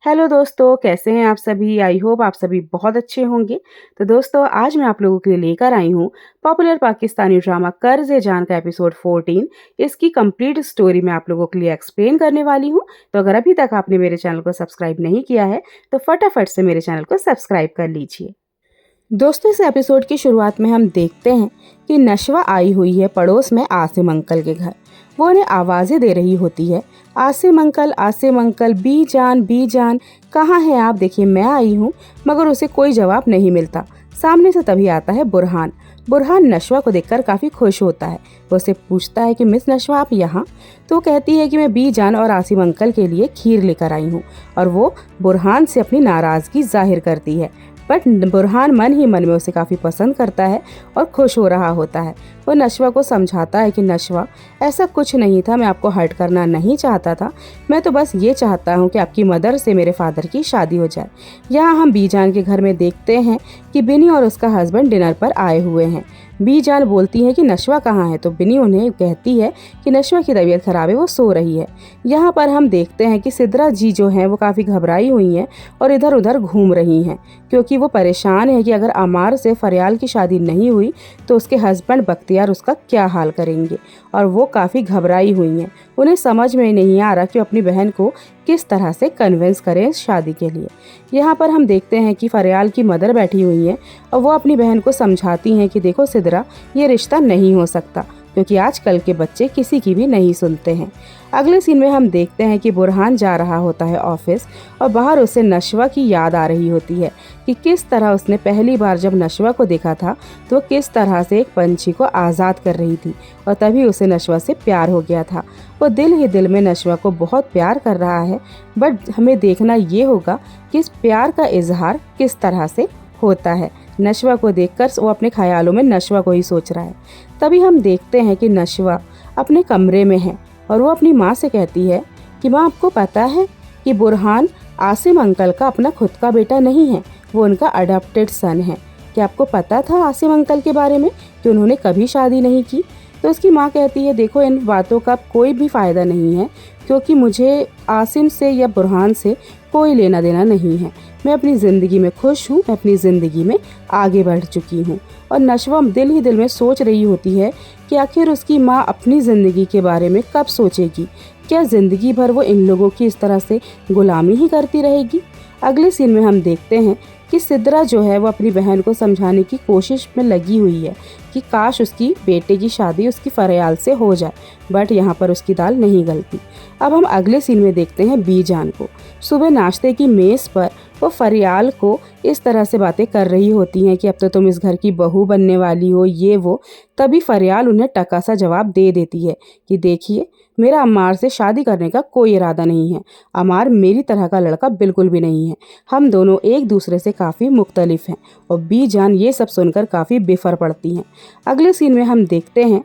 Hello दोस्तों, कैसे हैं आप सभी? आई होप आप सभी बहुत अच्छे होंगे। तो दोस्तों, आज मैं आप लोगों के लिए लेकर आई हूँ पॉपुलर पाकिस्तानी ड्रामा कर्ज़-ए-जान का एपिसोड 14। इसकी कंप्लीट स्टोरी मैं आप लोगों के लिए एक्सप्लेन करने वाली हूँ। तो अगर अभी तक आपने मेरे चैनल को सब्सक्राइब नहीं किया है, तो फटाफट से मेरे चैनल को सब्सक्राइब कर लीजिए। दोस्तों, इस एपिसोड की शुरुआत में हम देखते हैं कि नशवा आई हुई है पड़ोस में आसिम अंकल के घर। वो उन्हें आवाज़ें दे रही होती है, आसिम अंकल, बी जान, कहाँ हैं आप? देखिए मैं आई हूँ। मगर उसे कोई जवाब नहीं मिलता। सामने से तभी आता है बुरहान। बुरहान नशवा को देखकर काफ़ी खुश होता है। वो उससे पूछता है कि मिस नशवा आप यहाँ? तो वो कहती है कि मैं बी जान और आसिम अंकल के लिए खीर लेकर आई हूँ। और वो बुरहान से अपनी नाराज़गी जाहिर करती है। बट बुरहान मन ही मन में उसे काफ़ी पसंद करता है और खुश हो रहा होता है। वो नशवा को समझाता है कि नशवा, ऐसा कुछ नहीं था, मैं आपको हर्ट करना नहीं चाहता था। मैं तो बस ये चाहता हूँ कि आपकी मदर से मेरे फादर की शादी हो जाए। यहाँ हम बीजान के घर में देखते हैं कि बिनी और उसका हस्बैंड डिनर पर आए हुए हैं। बीजान बोलती है कि नशवा कहाँ है, तो बिनी उन्हें कहती है कि नशवा की तबीयत खराब है, वो सो रही है। यहाँ पर हम देखते हैं कि सिद्रा जी जो हैं वो काफ़ी घबराई हुई हैं और इधर उधर घूम रही हैं, क्योंकि वो परेशान है कि अगर अमार से फरियाल की शादी नहीं हुई तो उसके हस्बैंड बख्तियार उसका क्या हाल करेंगे। और वो काफ़ी घबराई हुई हैं। उन्हें समझ में नहीं आ रहा कि अपनी बहन को किस तरह से कन्विंस करें इस शादी के लिए। यहाँ पर हम देखते हैं कि फरियाल की मदर बैठी हुई हैं और वो अपनी बहन को समझाती हैं कि देखो सिद्रा, ये रिश्ता नहीं हो सकता, क्योंकि आजकल के बच्चे किसी की भी नहीं सुनते हैं। अगले सीन में हम देखते हैं कि बुरहान जा रहा होता है ऑफिस और बाहर उसे नशवा की याद आ रही होती है कि किस तरह उसने पहली बार जब नशवा को देखा था तो किस तरह से एक पंछी को आज़ाद कर रही थी और तभी उसे नशवा से प्यार हो गया था। वो दिल ही दिल में नशवा को बहुत प्यार कर रहा है। बट हमें देखना ये होगा कि इस प्यार का इजहार किस तरह से होता है। नशवा को देखकर वो अपने ख्यालों में नशवा को ही सोच रहा है। तभी हम देखते हैं कि नशवा अपने कमरे में है और वो अपनी माँ से कहती है कि माँ, आपको पता है कि बुरहान आसिम अंकल का अपना खुद का बेटा नहीं है, वो उनका अडॉप्टेड सन है। क्या आपको पता था आसिम अंकल के बारे में कि उन्होंने कभी शादी नहीं की? तो उसकी माँ कहती है, देखो इन बातों का कोई भी फ़ायदा नहीं है, क्योंकि मुझे आसिम से या बुरहान से कोई लेना देना नहीं है। मैं अपनी ज़िंदगी में खुश हूँ, मैं अपनी ज़िंदगी में आगे बढ़ चुकी हूँ। और नशवा दिल ही दिल में सोच रही होती है कि आखिर उसकी माँ अपनी ज़िंदगी के बारे में कब सोचेगी। क्या ज़िंदगी भर वो इन लोगों की इस तरह से गुलामी ही करती रहेगी? अगले सीन में हम देखते हैं कि सिद्रा जो है वो अपनी बहन को समझाने की कोशिश में लगी हुई है कि काश उसकी बेटे की शादी उसकी फरियाल से हो जाए। बट यहाँ पर उसकी दाल नहीं गलती। अब हम अगले सीन में देखते हैं बीजान को। सुबह नाश्ते की मेज़ पर वो फरियाल को इस तरह से बातें कर रही होती हैं कि अब तो तुम इस घर की बहू बनने वाली हो, ये वो। तभी फरियाल उन्हें टका सा जवाब दे देती है कि देखिए, मेरा अम्मार से शादी करने का कोई इरादा नहीं है। अम्मार मेरी तरह का लड़का बिल्कुल भी नहीं है। हम दोनों एक दूसरे से काफ़ी मुख्तलिफ हैं। और बीजान ये सब सुनकर काफ़ी बेफर पड़ती हैं। अगले सीन में हम देखते हैं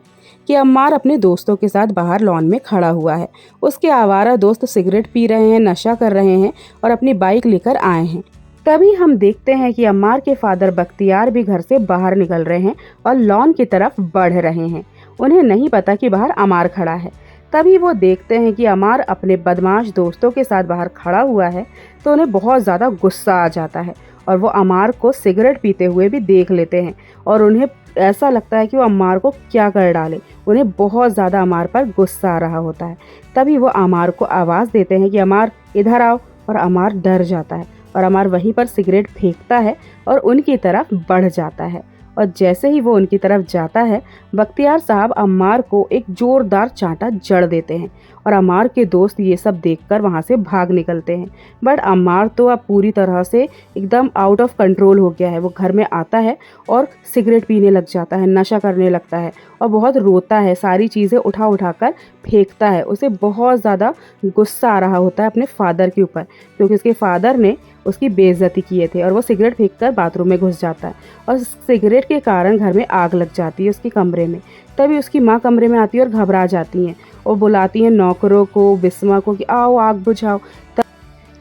कि अम्मार अपने दोस्तों के साथ बाहर लॉन में खड़ा हुआ है। उसके आवारा दोस्त सिगरेट पी रहे हैं, नशा कर रहे हैं और अपनी बाइक लेकर आए हैं। तभी हम देखते हैं कि अम्मार के फादर बख्तियार भी घर से बाहर निकल रहे हैं और लॉन की तरफ बढ़ रहे हैं। उन्हें नहीं पता कि बाहर अम्मार खड़ा है। तभी वो देखते हैं कि अम्मार अपने बदमाश दोस्तों के साथ बाहर खड़ा हुआ है, तो उन्हें बहुत ज़्यादा गुस्सा आ जाता है और वो अम्मार को सिगरेट पीते हुए भी देख लेते हैं और उन्हें ऐसा लगता है कि वो अम्मार को क्या कर डाले। उन्हें बहुत ज़्यादा अम्मार पर गुस्सा आ रहा होता है। तभी वो अम्मार को आवाज़ देते हैं कि अम्मार इधर आओ, और अम्मार डर जाता है और अम्मार वहीं पर सिगरेट फेंकता है और उनकी तरफ बढ़ जाता है। और जैसे ही वो उनकी तरफ जाता है, बख्तियार साहब अम्मार को एक ज़ोरदार चांटा जड़ देते हैं और अम्मार के दोस्त ये सब देखकर वहाँ से भाग निकलते हैं। बट अम्मार तो अब पूरी तरह से एकदम आउट ऑफ कंट्रोल हो गया है। वो घर में आता है और सिगरेट पीने लग जाता है, नशा करने लगता है और बहुत रोता है, सारी चीज़ें उठा उठा कर फेंकता है। उसे बहुत ज़्यादा गुस्सा आ रहा होता है अपने फादर के ऊपर, क्योंकि उसके फादर ने उसकी बेइज्जती किए थे। और वो सिगरेट फेंककर बाथरूम में घुस जाता है और सिगरेट के कारण घर में आग लग जाती है उसके कमरे में। तभी उसकी माँ कमरे में आती है और घबरा जाती हैं और बुलाती हैं नौकरों को, बिस्मा को कि आओ आग बुझाओ।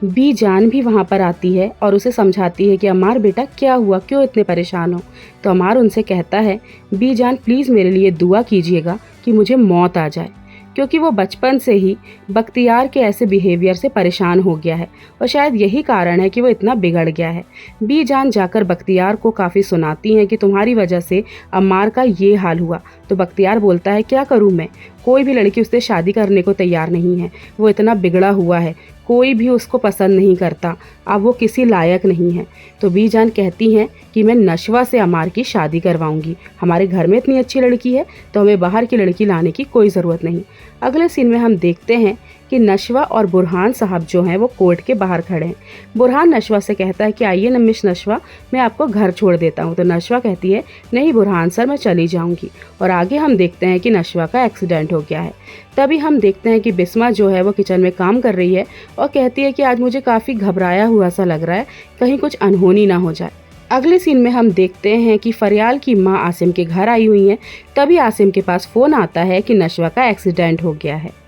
बी जान भी वहाँ पर आती है और उसे समझाती है कि अम्मार बेटा क्या हुआ, क्यों इतने परेशान हो? तो अम्मार उनसे कहता है, बी जान प्लीज़ मेरे लिए दुआ कीजिएगा कि मुझे मौत आ जाए। क्योंकि वो बचपन से ही बख्तियार के ऐसे बिहेवियर से परेशान हो गया है और शायद यही कारण है कि वो इतना बिगड़ गया है। बी जान जाकर बख्तियार को काफ़ी सुनाती हैं कि तुम्हारी वजह से अम्मार का ये हाल हुआ। तो बख्तियार बोलता है क्या करूँ मैं, कोई भी लड़की उससे शादी करने को तैयार नहीं है, वो इतना बिगड़ा हुआ है, कोई भी उसको पसंद नहीं करता, अब वो किसी लायक नहीं है। तो बी जान कहती हैं कि मैं नशवा से अमार की शादी करवाऊंगी, हमारे घर में इतनी अच्छी लड़की है तो हमें बाहर की लड़की लाने की कोई ज़रूरत नहीं। अगले सीन में हम देखते हैं कि नशवा और बुरहान साहब जो हैं वो कोर्ट के बाहर खड़े हैं। बुरहान नशवा से कहता है कि आइए मिस नशवा, मैं आपको घर छोड़ देता हूँ। तो नशवा कहती है नहीं बुरहान सर, मैं चली जाऊँगी। और आगे हम देखते हैं कि नशवा का एक्सीडेंट हो गया है। तभी हम देखते हैं कि बिस्मा जो है वो किचन में काम कर रही है और कहती है कि आज मुझे काफ़ी घबराया हुआ सा लग रहा है, कहीं कुछ अनहोनी ना हो जाए। अगले सीन में हम देखते हैं कि फरियाल की माँ आसिम के घर आई हुई हैं। तभी आसिम के पास फ़ोन आता है कि नशवा का एक्सीडेंट हो गया है।